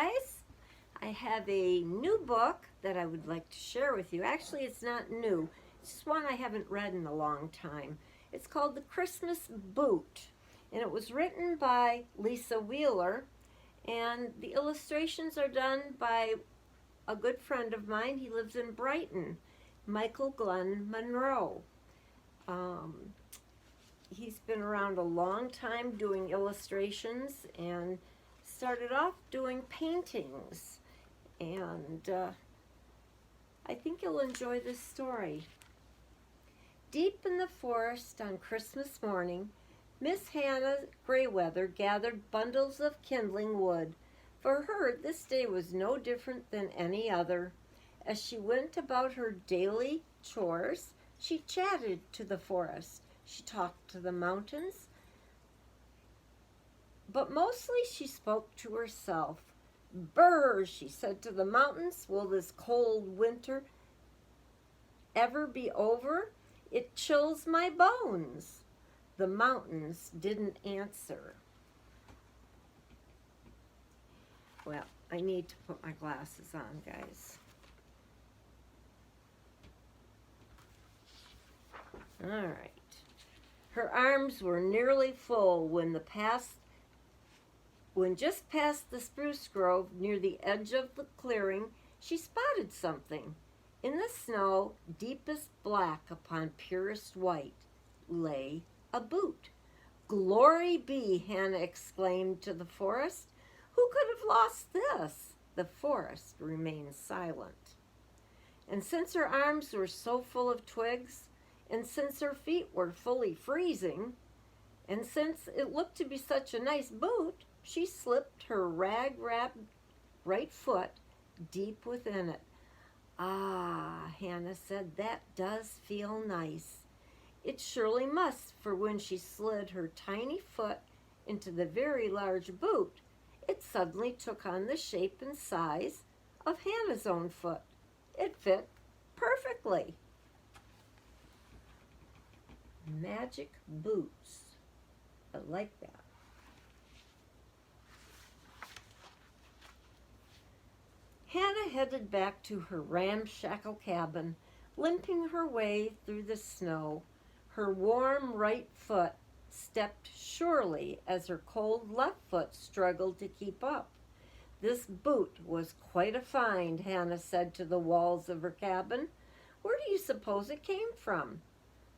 guys. I have a new book that I would like to share with you. Actually, it's not new. It's just one I haven't read in a long time. It's called The Christmas Boot, and it was written by Lisa Wheeler, and the illustrations are done by a good friend of mine. He lives in Brighton, Michael Glenn Monroe. He's been around a long time doing illustrations and started off doing paintings. And I think you'll enjoy this story. Deep in the forest on Christmas morning, Miss Hannah Grayweather gathered bundles of kindling wood. For her, this day was no different than any other. As she went about her daily chores, she chatted to the forest. She talked to the mountains, but mostly she spoke to herself. "Brr," she said to the mountains, "will this cold winter ever be over? It chills my bones." The mountains didn't answer. Well, I need to put my glasses on, guys. All right. Her arms were nearly full when just past the spruce grove near the edge of the clearing, she spotted something. In the snow, deepest black upon purest white, lay a boot. "Glory be," Hannah exclaimed to the forest. "Who could have lost this?" The forest remained silent. And since her arms were so full of twigs, and since her feet were fully freezing, and since it looked to be such a nice boot, she slipped her rag-wrapped right foot deep within it. "Ah," Hannah said, "that does feel nice." It surely must, for when she slid her tiny foot into the very large boot, it suddenly took on the shape and size of Hannah's own foot. It fit perfectly. Magic boots. I like that. Hannah headed back to her ramshackle cabin, limping her way through the snow. Her warm right foot stepped surely as her cold left foot struggled to keep up. This boot was quite a find, Hannah said to the walls of her cabin. "Where do you suppose it came from?"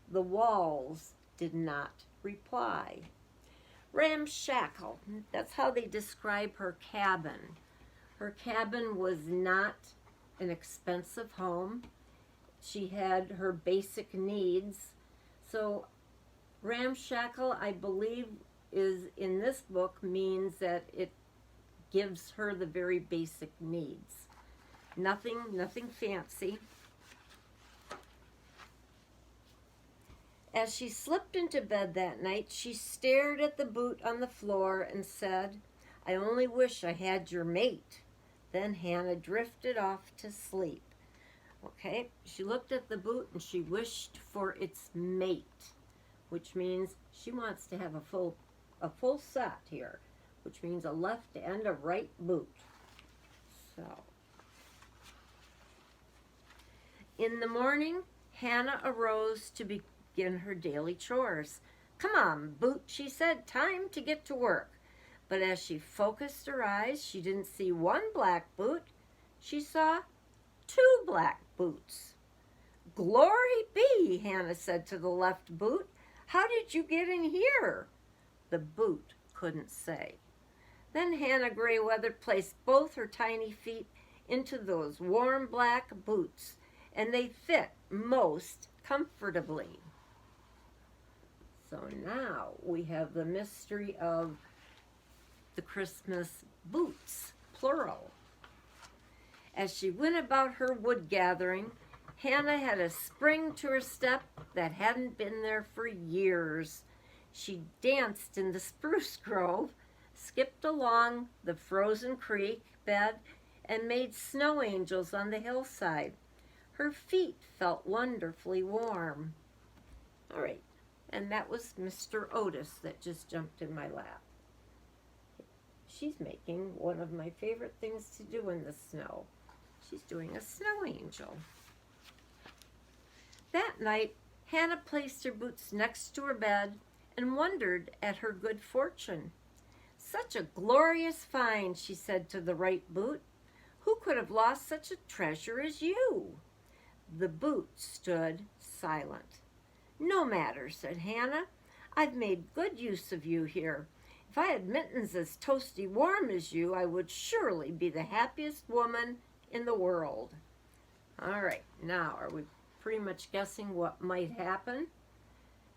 The walls did not reply. Ramshackle, that's how they describe her cabin. Her cabin was not an expensive home. She had her basic needs. So ramshackle, I believe, is in this book means that it gives her the very basic needs. Nothing fancy. As she slipped into bed that night, she stared at the boot on the floor and said, "I only wish I had your mate." Then Hannah drifted off to sleep. Okay, she looked at the boot and she wished for its mate, which means she wants to have a full set here, which means a left and a right boot. So, in the morning, Hannah arose to begin her daily chores. "Come on, boot," she said, "time to get to work." But as she focused her eyes, she didn't see one black boot. She saw two black boots. "Glory be," Hannah said to the left boot. "How did you get in here?" The boot couldn't say. Then Hannah Grayweather placed both her tiny feet into those warm black boots, and they fit most comfortably. So now we have the mystery of the Christmas boots, plural. As she went about her wood gathering, Hannah had a spring to her step that hadn't been there for years. She danced in the spruce grove, skipped along the frozen creek bed, and made snow angels on the hillside. Her feet felt wonderfully warm. All right, and that was Mr. Otis that just jumped in my lap. she's making one of my favorite things to do in the snow. She's doing a snow angel. That night, Hannah placed her boots next to her bed and wondered at her good fortune. "Such a glorious find," she said to the right boot. "Who could have lost such a treasure as you?" The boot stood silent. "No matter," said Hannah. "I've made good use of you here. If I had mittens as toasty warm as you, I would surely be the happiest woman in the world." All right, now are we pretty much guessing what might happen?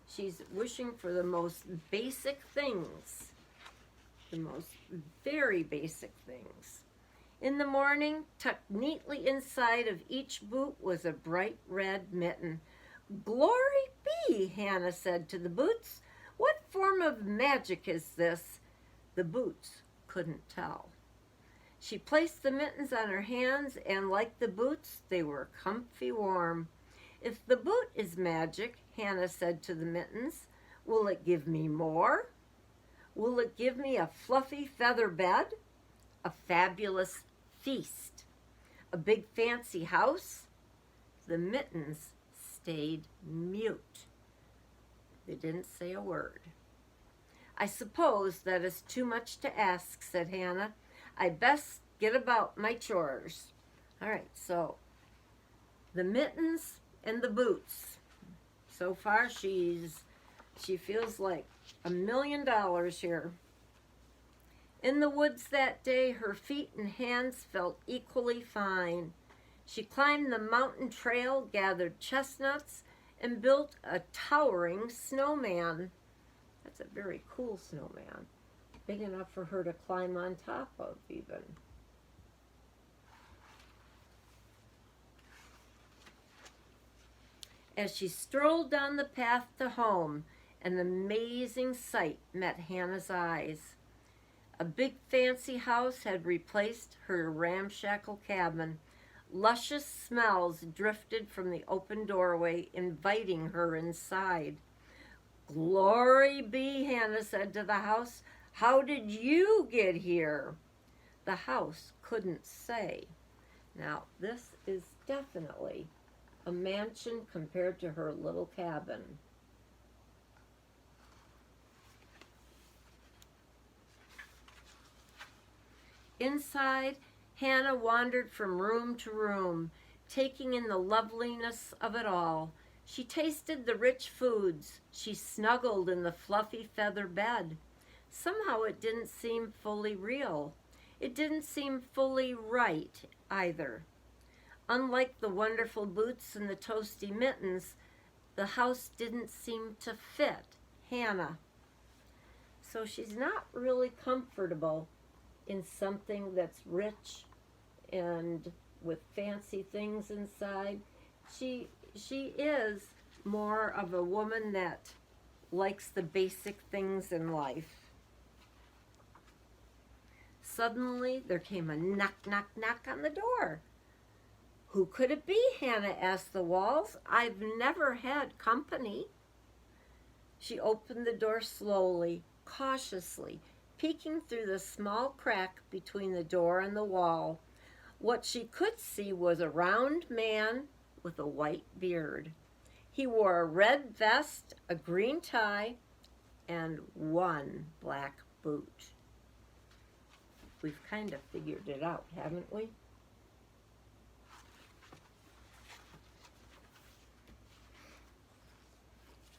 She's wishing for the most basic things, the most very basic things. In the morning, tucked neatly inside of each boot was a bright red mitten. "Glory be," Hannah said to the boots. "What form of magic is this?" The boots couldn't tell. She placed the mittens on her hands, and like the boots, they were comfy warm. "If the boot is magic," Hannah said to the mittens, "will it give me more? Will it give me a fluffy feather bed? A fabulous feast? A big fancy house?" The mittens stayed mute. They didn't say a word. "I suppose that is too much to ask," said Hannah. "I best get about my chores." All right, so the mittens and the boots. So far, she feels like $1 million here. In the woods that day, her feet and hands felt equally fine. She climbed the mountain trail, gathered chestnuts, and built a towering snowman. That's a very cool snowman, big enough for her to climb on top of even. As she strolled down the path to home, an amazing sight met Hannah's eyes. A big fancy house had replaced her ramshackle cabin. Luscious smells drifted from the open doorway, inviting her inside. "Glory be," Hannah said to the house. "How did you get here?" The house couldn't say. Now, this is definitely a mansion compared to her little cabin. Inside, Hannah wandered from room to room, taking in the loveliness of it all. She tasted the rich foods. She snuggled in the fluffy feather bed. Somehow it didn't seem fully real. It didn't seem fully right either. Unlike the wonderful boots and the toasty mittens, the house didn't seem to fit Hannah. So she's not really comfortable in something that's rich and with fancy things inside. She is more of a woman that likes the basic things in life. Suddenly there came a knock, knock, knock on the door. "Who could it be?" Hannah asked the walls. "I've never had company." She opened the door slowly, cautiously, peeking through the small crack between the door and the wall. What she could see was a round man with a white beard. He wore a red vest, a green tie, and one black boot. We've kind of figured it out, haven't we?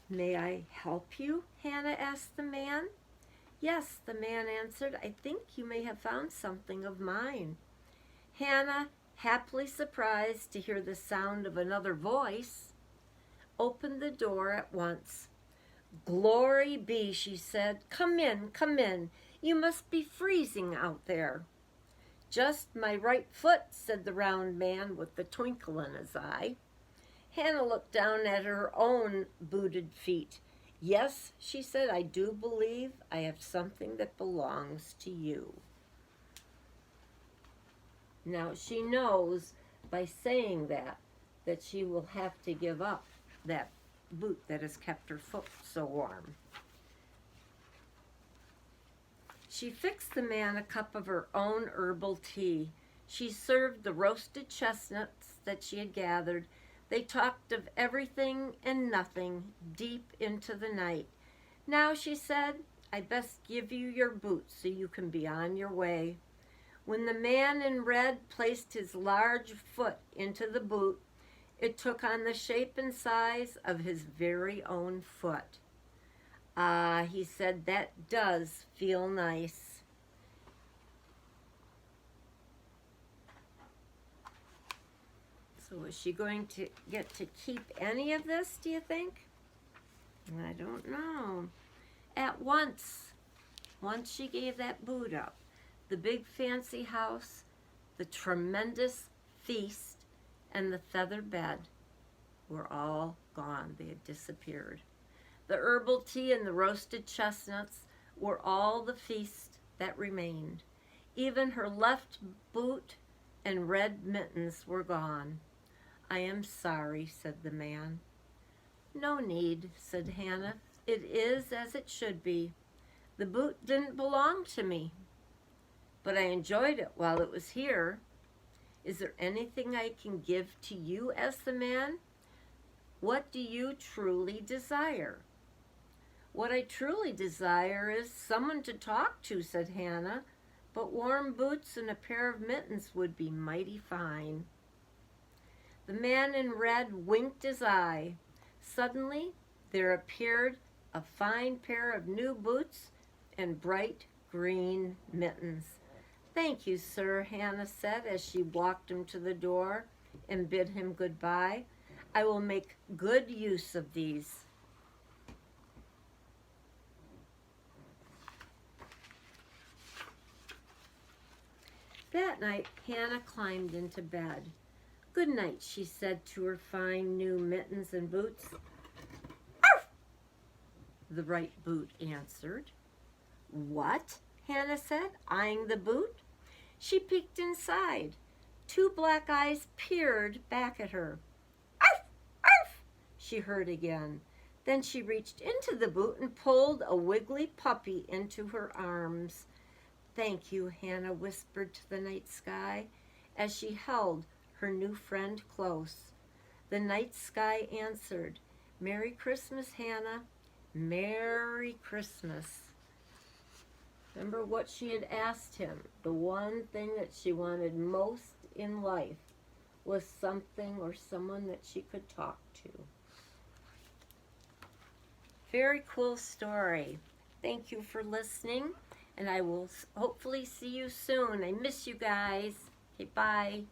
"May I help you?" Hannah asked the man. "Yes," the man answered. "I think you may have found something of mine." Hannah, happily surprised to hear the sound of another voice, opened the door at once. "Glory be," she said. "Come in, come in. You must be freezing out there." "Just my right foot," said the round man with the twinkle in his eye. Hannah looked down at her own booted feet. "Yes," she said, "I do believe I have something that belongs to you." Now she knows by saying that she will have to give up that boot that has kept her foot so warm. She fixed the man a cup of her own herbal tea. She served the roasted chestnuts that she had gathered. They talked of everything and nothing deep into the night. Now, she said, I best give you your boots so you can be on your way. When the man in red placed his large foot into the boot, it took on the shape and size of his very own foot. Ah, he said, that does feel nice. So is she going to get to keep any of this, do you think? I don't know. At once she gave that boot up, the big fancy house, the tremendous feast, and the feather bed were all gone. They had disappeared. The herbal tea and the roasted chestnuts were all the feast that remained. Even her left boot and red mittens were gone. I am sorry, said the man. No need, said Hannah. It is as it should be. The boot didn't belong to me, but I enjoyed it while it was here. Is there anything I can give to you? Asked the man. What do you truly desire? What I truly desire is someone to talk to, said Hannah, but warm boots and a pair of mittens would be mighty fine. The man in red winked his eye. Suddenly, there appeared a fine pair of new boots and bright green mittens. Thank you, sir, Hannah said as she walked him to the door and bid him goodbye. I will make good use of these. That night, Hannah climbed into bed. Good night, she said to her fine new mittens and boots. Arf! The right boot answered. What? Hannah said, eyeing the boot. She peeked inside. Two black eyes peered back at her. Arf! Arf! She heard again. Then she reached into the boot and pulled a wiggly puppy into her arms. Thank you, Hannah whispered to the night sky as she held her new friend close. The night sky answered, Merry Christmas, Hannah. Merry Christmas. Remember what she had asked him. The one thing that she wanted most in life was something or someone that she could talk to. Very cool story. Thank you for listening, and I will hopefully see you soon. I miss you guys. Okay, bye.